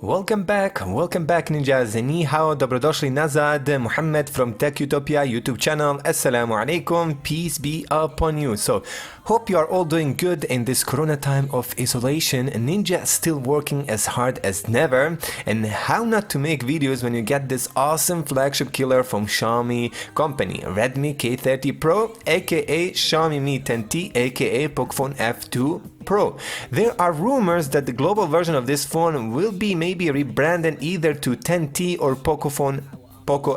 Welcome back ninjas. Ni hao, dobrodošli nazad. Muhammad from TechUtopia YouTube channel. Assalamu alaikum, peace be upon you. So, hope you are all doing good in this corona time of isolation. Ninja still working as hard as never. And how not to make videos when you get this awesome flagship killer from Xiaomi company, Redmi K30 Pro, aka Xiaomi Mi 10T, aka Poco F2 Pro. There are rumors that the global version of this phone will be maybe rebranded either to 10T or Poco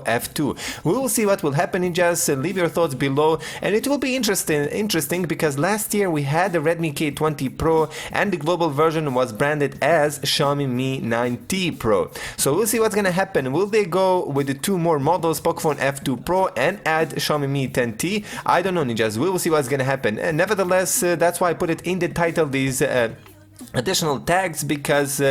F2. We will see what will happen. Just leave your thoughts below, and it will be interesting because last year we had the Redmi K30 Pro and the global version was branded as Xiaomi Mi 9T Pro. So we'll see what's gonna happen. Will they go with the two more models, Poco F2 Pro and add Xiaomi Mi 10T? I don't know, ninjas. We will see what's gonna happen. And nevertheless, that's why I put it in the title, these additional tags, because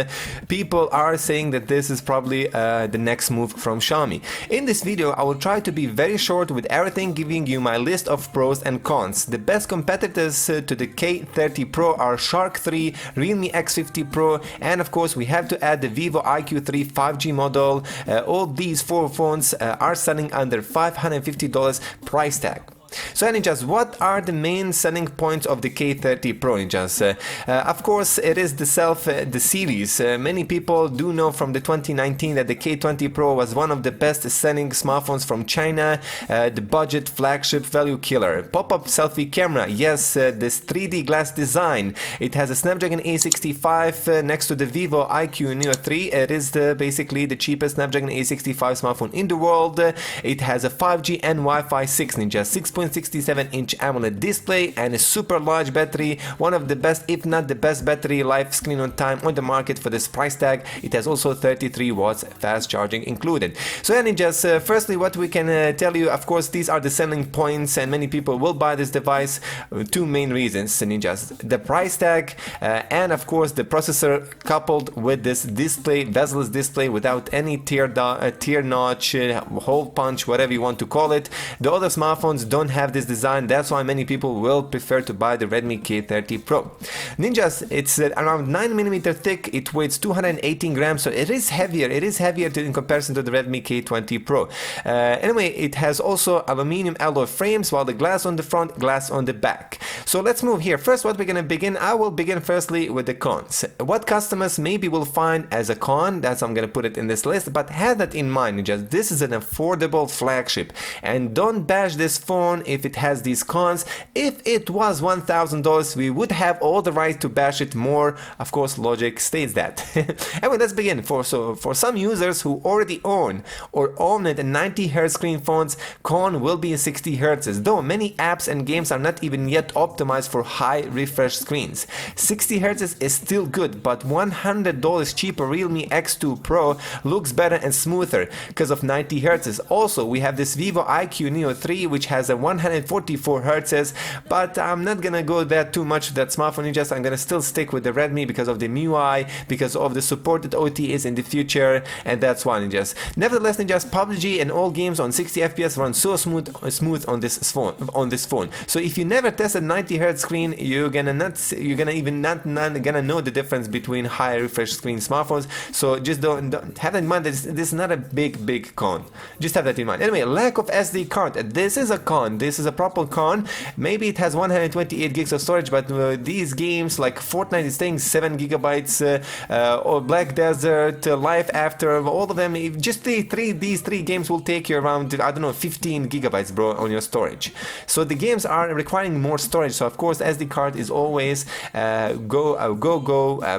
people are saying that this is probably the next move from Xiaomi. In this video I will try to be very short with everything, giving you my list of pros and cons. The best competitors to the K30 Pro are Shark 3, Realme X50 Pro, and of course we have to add the Vivo IQ3 5G model. All these four phones are selling under $550 price tag. So ninjas, what are the main selling points of the K30 Pro, ninjas? Of course it is the series. Many people do know from the 2019 that the K20 Pro was one of the best selling smartphones from China, the budget flagship value killer. Pop-up selfie camera, yes, this 3D glass design. It has a Snapdragon A65 next to the Vivo IQ Neo 3. It is basically the cheapest Snapdragon A65 smartphone in the world. It has a 5G and Wi-Fi 6, ninja, 6.67-inch AMOLED display and a super large battery, one of the best, if not the best battery life screen on time on the market for this price tag. It has also 33 watts fast charging included. So yeah, ninjas, firstly what we can tell you, of course these are the selling points and many people will buy this device. Two main reasons, ninjas: the price tag and of course the processor, coupled with this display, bezel-less display without any tear notch, hole punch, whatever you want to call it. The other smartphones don't have this design. That's why many people will prefer to buy the Redmi K30 Pro. Ninjas, it's around 9mm thick, it weighs 218 grams, so it is heavier. It is heavier in comparison to the Redmi K20 Pro. Anyway, it has also aluminum alloy frames, while the glass on the front, glass on the back. So let's move here. First, what we're gonna begin, I will begin firstly with the cons. What customers maybe will find as a con, that's I'm gonna put it in this list, but have that in mind, ninjas. This is an affordable flagship, and don't bash this phone if it has these cons. If it was $1,000, we would have all the right to bash it more. Of course, logic states that. Anyway, let's begin. For some users who already own a 90 Hz screen phones, con will be 60 Hz, though many apps and games are not even yet optimized for high refresh screens. 60 Hz is still good, but $100 cheaper Realme X2 Pro looks better and smoother because of 90 Hz. Also, we have this Vivo IQ Neo 3, which has a 144 Hz, but I'm not gonna go there too much with that smartphone, ninjas. I'm gonna still stick with the Redmi because of the MIUI, because of the supported OTAs in the future, and that's why, ninjas. Nevertheless, ninjas, PUBG and all games on 60 FPS run so smooth on this phone. So if you never tested 90 Hz screen, you're gonna not gonna know the difference between high refresh screen smartphones. So just don't have that in mind. This is not a big con. Just have that in mind. Anyway, lack of SD card. This is a con. This is a proper con. Maybe it has 128 gigs of storage, but these games like Fortnite is staying 7 gigabytes, or Black Desert, Life After, all of them, just these three games will take you around, I don't know, 15 gigabytes, bro, on your storage. So the games are requiring more storage. So of course SD card is always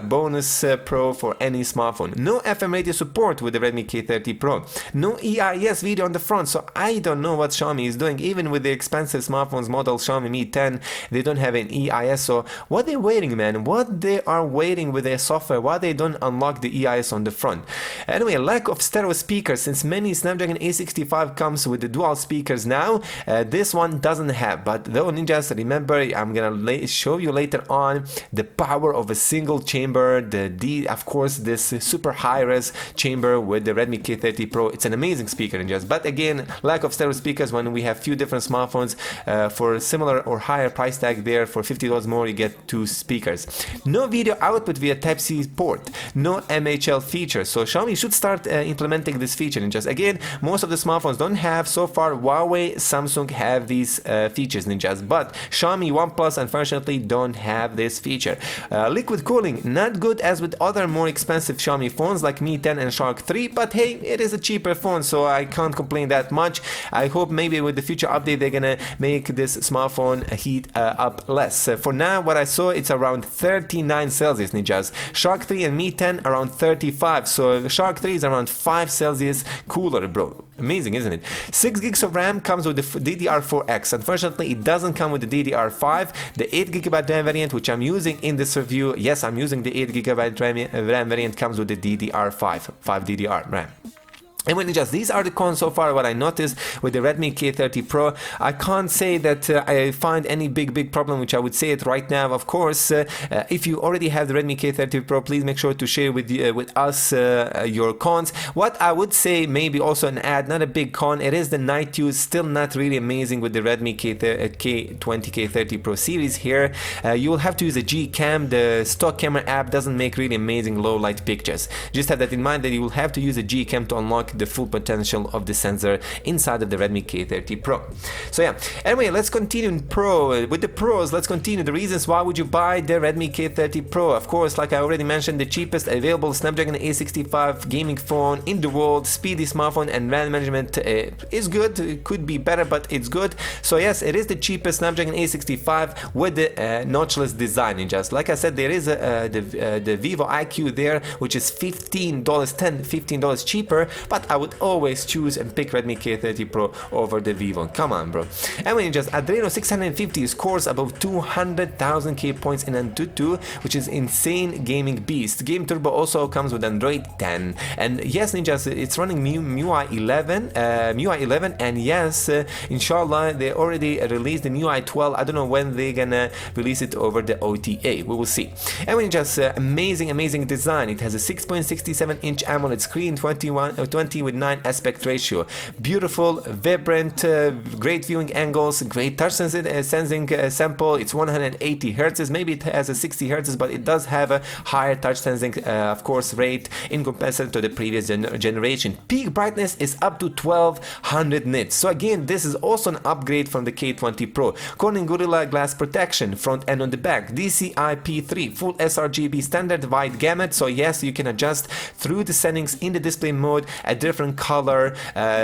bonus pro for any smartphone. No FM radio support with the Redmi K30 Pro. No EIS video on the front. So I don't know what Xiaomi is doing. Even with the expensive smartphones model Xiaomi Mi 10, they don't have an EIS. So what they waiting, man? What they are waiting with their software? Why they don't unlock the EIS on the front? Anyway, lack of stereo speakers. Since many Snapdragon A65 comes with the dual speakers now, this one doesn't have. But though, ninjas, remember, I'm gonna show you later on the power of a single chamber. Of course, this super high-res chamber with the Redmi K30 Pro. It's an amazing speaker, ninjas. But again, lack of stereo speakers when we have few different smartphones smartphones for similar or higher price tag there. For $50 more you get 2 speakers. No video output via Type-C port, no MHL feature. So Xiaomi should start implementing this feature. And just again, most of the smartphones don't have so far. Huawei, Samsung have these features, ninjas, but Xiaomi, OnePlus unfortunately don't have this feature. Liquid cooling, not good as with other more expensive Xiaomi phones like Mi 10 and Shark 3, but hey, it is a cheaper phone, so I can't complain that much. I hope maybe with the future update they're gonna make this smartphone heat up less. For now, what I saw, it's around 39 Celsius, ninjas. Shark 3 and Mi 10 around 35, so Shark 3 is around 5 Celsius cooler, bro. Amazing, isn't it? 6 gigs of RAM comes with the DDR4X. Unfortunately, it doesn't come with the DDR5. The 8 GB RAM variant, which I'm using in this review, yes, I'm using the 8 GB RAM variant, comes with the DDR5, 5 DDR RAM. And when just these are the cons so far, what I noticed with the Redmi K30 Pro. I can't say that I find any big problem, which I would say it right now. Of course, if you already have the Redmi K30 Pro, please make sure to share with us your cons. What I would say, maybe also an ad, not a big con, it is the night use, still not really amazing with the Redmi K20 K30 Pro series here. You will have to use a Gcam. The stock camera app doesn't make really amazing low light pictures. Just have that in mind, that you will have to use a Gcam to unlock the full potential of the sensor inside of the Redmi K30 Pro. So yeah, anyway, let's continue in Pro. With the Pros, let's continue the reasons why would you buy the Redmi K30 Pro. Of course, like I already mentioned, the cheapest available Snapdragon 865 gaming phone in the world, speedy smartphone, and RAM management is good. It could be better, but it's good. So yes, it is the cheapest Snapdragon 865 with the notchless design. Just like I said, there is the Vivo IQ there, which is $15 cheaper, but I would always choose and pick Redmi K30 Pro over the Vivo. Come on, bro. And when you just Adreno 650 scores above 200,000 K points in Antutu, which is insane gaming beast. Game Turbo also comes with Android 10, and yes, ninjas, it's running MIUI 11, and yes, inshallah, they already released the MIUI 12. I don't know when they're gonna release it over the OTA. We will see. And when you just amazing design. It has a 6.67-inch AMOLED screen, 20 with 9 aspect ratio. Beautiful, vibrant, great viewing angles, great touch sensing sample. It's 180 hertz. Maybe it has a 60 hertz, but it does have a higher touch sensing, of course, rate in comparison to the previous generation. Peak brightness is up to 1200 nits. So again, this is also an upgrade from the K20 Pro. Corning Gorilla Glass protection, front and on the back. DCI-P3, full sRGB standard wide gamut. So yes, you can adjust through the settings in the display mode a different color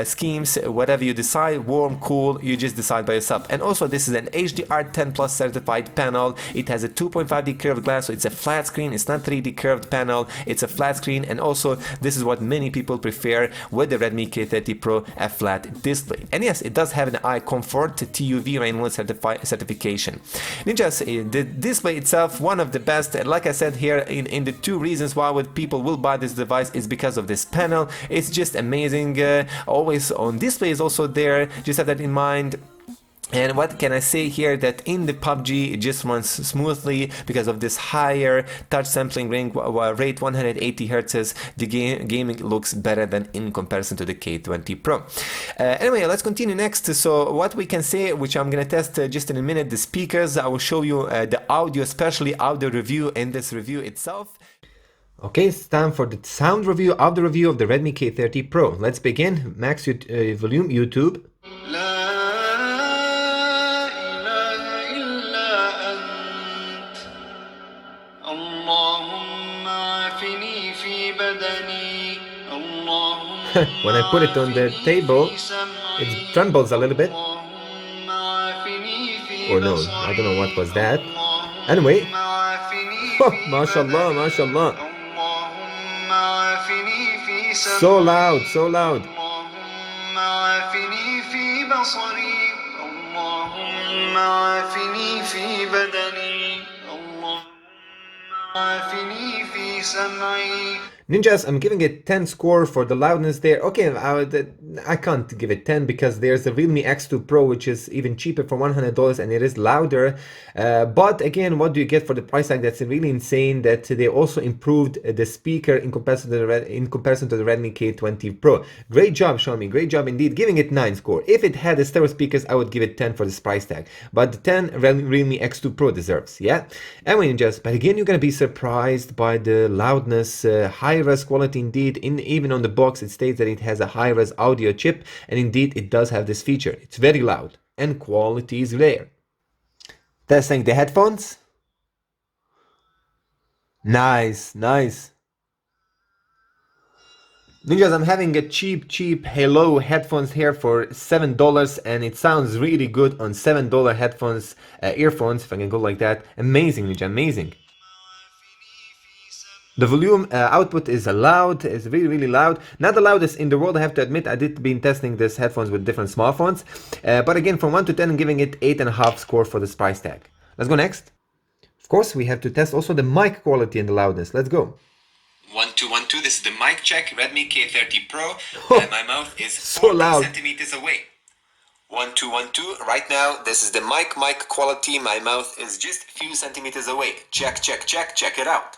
schemes, whatever you decide, warm, cool, you just decide by yourself. And also this is an HDR10 Plus certified panel. It has a 2.5D curved glass, so it's a flat screen. It's not 3D curved panel, it's a flat screen. And also this is what many people prefer with the Redmi K30 Pro, a flat display. And yes, it does have an eye comfort TUV rainbow certification. Ninjas, the display itself, one of the best. Like I said here, in the 2 reasons why people will buy this device is because of this panel. It's just amazing. Always on display is also there, just have that in mind. And what can I say here, that in the PUBG it just runs smoothly because of this higher touch sampling rate, 180 Hz. The gaming looks better than in comparison to the K20 Pro. Anyway, let's continue next. So what we can say, which I'm gonna test just in a minute, the speakers. I will show you the audio, especially audio review in this review itself. Okay, it's time for the sound review of the Redmi K30 Pro. Let's begin. Max volume, YouTube. When I put it on the table, it trembles a little bit. Or no, I don't know what was that. Anyway, mashallah, mashallah. So loud, so loud. Ninjas, I'm giving it 10 score for the loudness there. Okay, I can't give it 10 because there's a Realme X2 Pro, which is even cheaper for $100 and it is louder. But again, what do you get for the price tag? That's really insane that they also improved the speaker in comparison to the Redmi K30 Pro. Great job, Xiaomi. Great job indeed. Giving it 9 score. If it had the stereo speakers, I would give it 10 for this price tag. But the 10 Realme X2 Pro deserves, yeah? Anyway, Ninjas, but again, you're gonna be surprised by the loudness, high-res quality indeed. Even on the box it states that it has a high-res audio chip, and indeed it does have this feature. It's very loud and quality is rare. Testing the headphones. Nice. Ninjas, I'm having a cheap Hello headphones here for $7 and it sounds really good on $7 headphones, earphones, if I can go like that. Amazing, Ninja, amazing. The volume output is loud, it's really loud. Not the loudest in the world, I have to admit. I did been testing this headphones with different smartphones. But again, from 1 to 10, I'm giving it 8.5 score for this price tag. Let's go next. Of course, we have to test also the mic quality and the loudness. Let's go. 1 2 1 2. This is the mic check. Redmi K30 Pro. And my mouth is So 40 loud. centimeters away. 1 2 1 2. Right now, this is the mic quality. My mouth is just a few centimeters away. Check it out.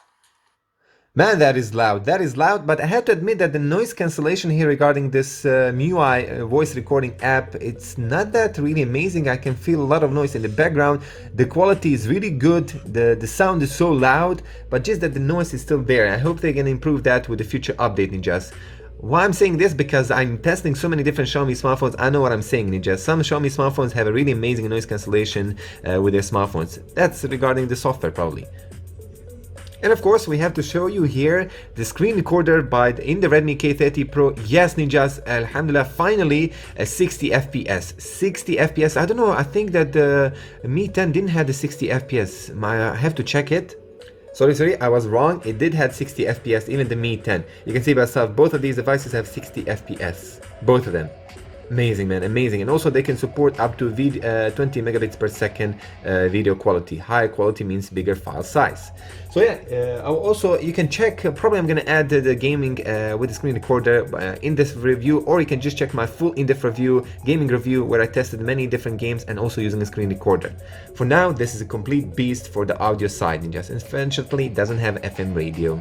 Man, that is loud, but I have to admit that the noise cancellation here regarding this MIUI voice recording app, it's not that really amazing. I can feel a lot of noise in the background. The quality is really good, the sound is so loud, but just that the noise is still there. I hope they can improve that with the future update, Ninjas. Why I'm saying this? Because I'm testing so many different Xiaomi smartphones. I know what I'm saying, Ninja. Some Xiaomi smartphones have a really amazing noise cancellation with their smartphones. That's regarding the software probably. And of course, we have to show you here the screen recorder in the Redmi K30 Pro. Yes, Ninjas, alhamdulillah, finally a 60 FPS. 60 FPS. I don't know, I think that the Mi 10 didn't have the 60 FPS. I have to check it. Sorry, I was wrong. It did have 60 FPS, even the Mi 10. You can see by yourself, both of these devices have 60 FPS. Both of them. Amazing, man, amazing. And also they can support up to 20 megabits per second video quality. Higher quality means bigger file size. So yeah, also you can check, probably I'm gonna add the gaming with the screen recorder in this review, or you can just check my full in-depth review, gaming review, where I tested many different games and also using a screen recorder. For now, this is a complete beast for the audio side, and just unfortunately doesn't have FM radio.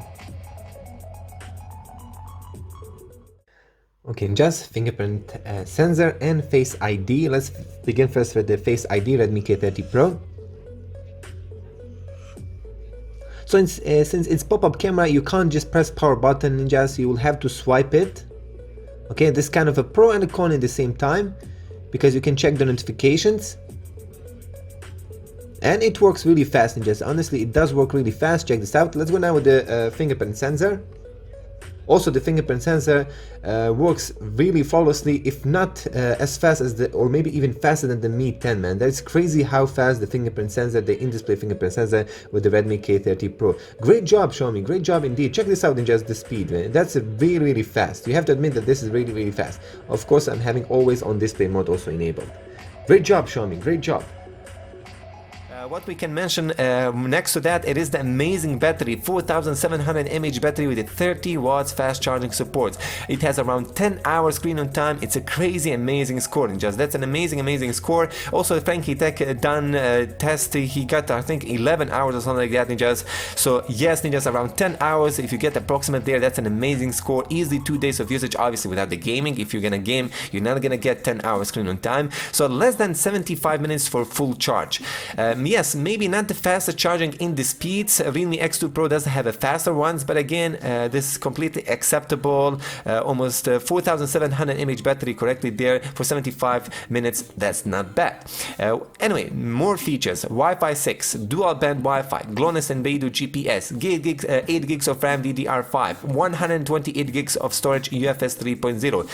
Okay, just fingerprint sensor and Face ID. Let's begin first with the Face ID Redmi K30 Pro. So since it's pop-up camera, you can't just press power button, Ninjas. You will have to swipe it. Okay, this is kind of a pro and a con at the same time, because you can check the notifications. And it works really fast, Ninjas. Honestly, it does work really fast. Check this out. Let's go now with the fingerprint sensor. Also, the fingerprint sensor works really flawlessly, if not as fast as or maybe even faster than the Mi 10, man. That's crazy how fast the fingerprint sensor, the in-display fingerprint sensor with the Redmi K30 Pro. Great job, Xiaomi. Great job indeed. Check this out in just the speed, man. That's really fast. You have to admit that this is really fast. Of course, I'm having always on display mode also enabled. Great job, Xiaomi. Great job. What we can mention next to that, it is the amazing battery, 4700 mAh battery with a 30 watts fast charging support. It has around 10 hours screen on time. It's a crazy amazing score. Just that's an amazing score. Also, Frankie Tech done test. He got, I think, 11 hours or something like that, Ninjas. So yes, Ninjas, around 10 hours. If you get approximate there, that's an amazing score. Easily 2 days of usage, obviously without the gaming. If you're gonna game, you're not gonna get 10 hours screen on time. So less than 75 minutes for full charge. Yes, maybe not the fastest charging in the speeds. Realme X2 Pro does have a faster ones, but again, this is completely acceptable. Almost 4700 mAh battery correctly there for 75 minutes. That's not bad. Anyway, more features: Wi-Fi 6, dual band Wi-Fi, GLONASS and Beidou GPS, 8 gigs of RAM DDR5, 128 gigs of storage UFS 3.0.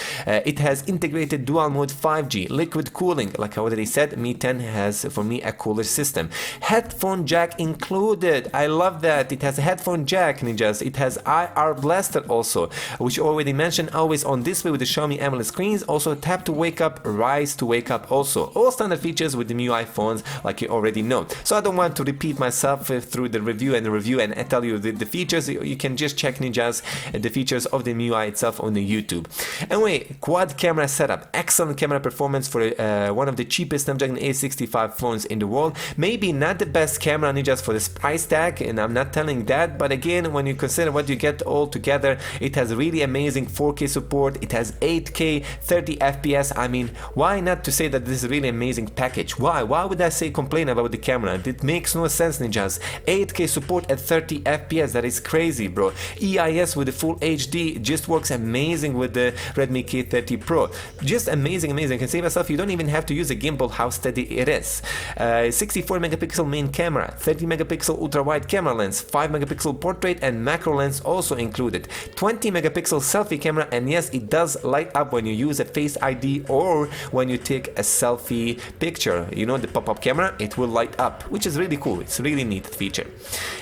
It has integrated dual mode 5G, liquid cooling. Like I already said, Mi 10 has for me a cooler system. Headphone jack included. I love that. It has a headphone jack, ninjas. It has IR blaster also, which already mentioned, always on display with the Xiaomi AMOLED screens. Also tap to wake up, rise to wake up also. All standard features with the MIUI phones like you already know. So I don't want to repeat myself through the review and tell you the features. You can just check, ninjas, the features of the MIUI itself on the YouTube. Anyway, quad camera setup. Excellent camera performance for one of the cheapest Snapdragon 865 phones in the world. Maybe not the best camera, ninjas, for this price tag, and I'm not telling that, but again, when you consider what you get all together, it has really amazing 4K support. It has 8K 30 FPS. I mean, why not to say that this is a really amazing package? Why would I say complain about the camera? It makes no sense, ninjas. 8K support at 30 FPS, that is crazy, bro. EIS with the full HD just works amazing with the Redmi K30 Pro. Just amazing. You can say myself, you don't even have to use a gimbal, how steady it is. 64 megapixel main camera, 30 megapixel ultra wide camera lens, 5 megapixel portrait and macro lens also included, 20 megapixel selfie camera, and yes, it does light up when you use a Face ID or when you take a selfie picture. You know, the pop-up camera, it will light up, which is really cool. It's a really neat feature.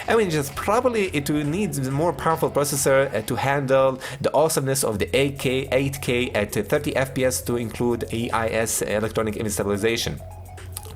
I mean, just probably it will need a more powerful processor to handle the awesomeness of the 8K at 30 FPS to include EIS, electronic image stabilization.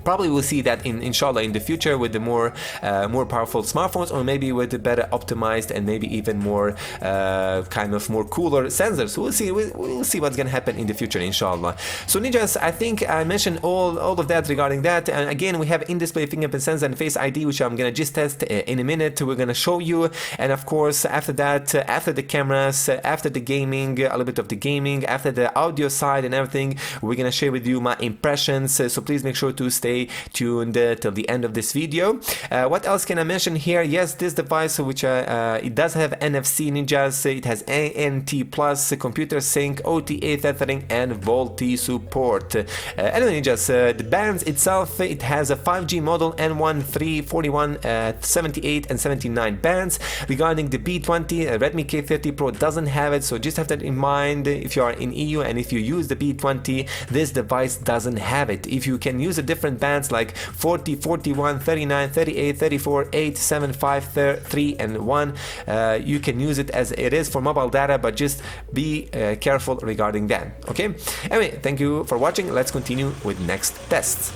Probably we'll see that inshallah in the future with the more powerful smartphones, or maybe with the better optimized and maybe even more kind of more cooler sensors. We'll see what's gonna happen in the future, inshallah. So ninjas, I think I mentioned all of that regarding that. And again, we have in-display fingerprint sensor and Face ID, which I'm gonna just test in a minute. We're gonna show you, and of course after that, after the cameras, after the gaming, a little bit of the gaming, after the audio side and everything, we're gonna share with you my impressions. So please make sure to stay tuned till the end of this video. What else can I mention here? Yes, this device, which it does have NFC, ninjas. It has ANT plus, computer sync, OTA tethering, and VoLTE support. Anyway, ninjas, the bands itself, it has a 5G model, N1, 3, 41, 78 and 79 bands. Regarding the B20, Redmi K30 Pro doesn't have it, so just have that in mind if you are in EU and if you use the B20, this device doesn't have it. If you can use a different bands like 40, 41, 39, 38, 34, 8, 7, 5, 3 and 1, you can use it as it is for mobile data, but just be careful regarding that. Okay, anyway, thank you for watching. Let's continue with next tests.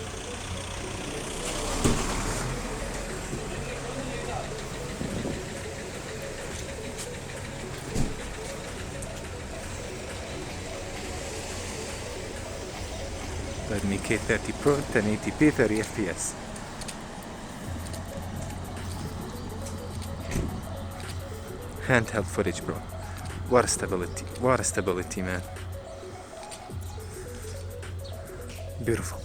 Redmi K30 Pro 1080p 30 FPS. Handheld footage, bro. What a stability, man. Beautiful.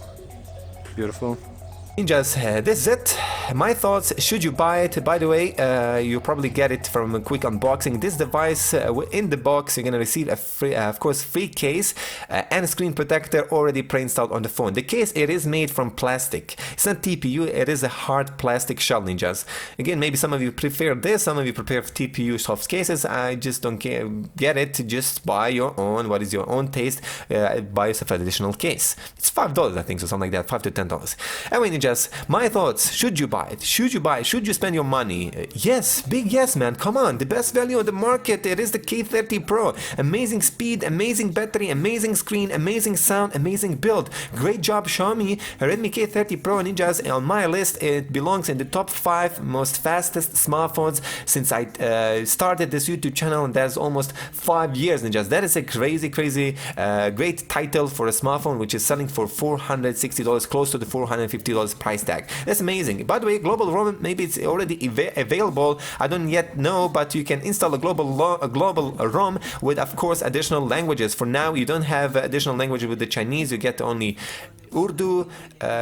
Ninjas, this is it. My thoughts, should you buy it? By the way, you probably get it from a quick unboxing. This device, in the box, you're gonna receive a free, of course, free case and a screen protector already pre-installed on the phone. The case, it is made from plastic. It's not TPU, it is a hard plastic shell, ninjas. Again, maybe some of you prefer this, some of you prefer TPU soft cases. I just don't get it. Just buy your own. What is your own taste? Buy yourself an additional case. It's $5, I think, so something like that, $5 to $10. Anyway, ninjas, my thoughts, should you buy it? Should you buy it? Should you spend your money? Yes, big yes, man. Come on, the best value on the market, it is the K30 Pro. Amazing speed, amazing battery, amazing screen, amazing sound, amazing build. Great job, Xiaomi. Redmi K30 Pro, ninjas, on my list, it belongs in the top 5 most fastest smartphones since I started this YouTube channel, and that's almost 5 years, ninjas. That is a crazy great title for a smartphone which is selling for $460, close to the $450 price tag. That's amazing. By the way, global ROM, maybe it's already available. I don't yet know, but you can install a global ROM with, of course, additional languages. For now, you don't have additional languages with the Chinese. You get only Urdu,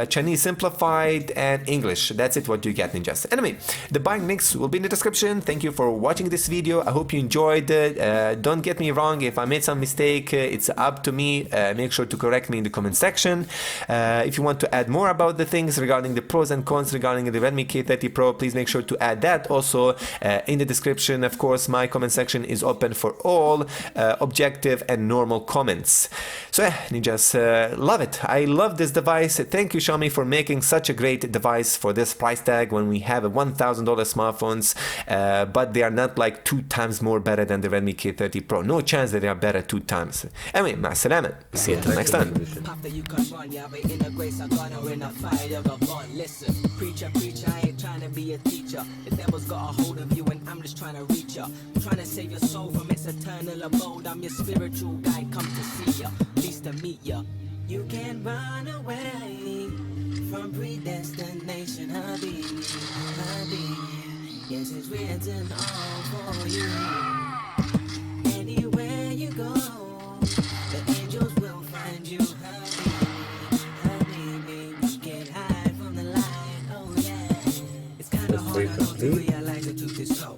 Chinese simplified, and English. That's it, what you get, ninjas. Anyway, the buying links will be in the description. Thank you for watching this video. I hope you enjoyed it. Don't get me wrong, if I made some mistake, it's up to me. Make sure to correct me in the comment section. If you want to add more about the things regarding the pros and cons regarding the Redmi K30 Pro, please make sure to add that also in the description. Of course, my comment section is open for all objective and normal comments. So yeah, ninjas, love it. I love this this device. Thank you, Xiaomi, for making such a great device for this price tag when we have a $1,000 smartphones, but they are not like 2 times more better than the Redmi K30 Pro. No chance that they are better 2 times. Anyway, مع السلامة. See you until next time. Preacher, I ain't trying to be a teacher. The devil's got a hold of you and I'm just trying to reach ya. I'm trying to save your soul from its eternal abode. I'm your spiritual guide, come to see ya, pleased to meet ya. You can't run away from predestination, Habibi, Habibi. Yes, it's written all for you. Anywhere you go, the angels will find you, Habibi, Habibi. You can't hide from the light, oh yeah. It's kinda hard, I know, to realize the truth is so.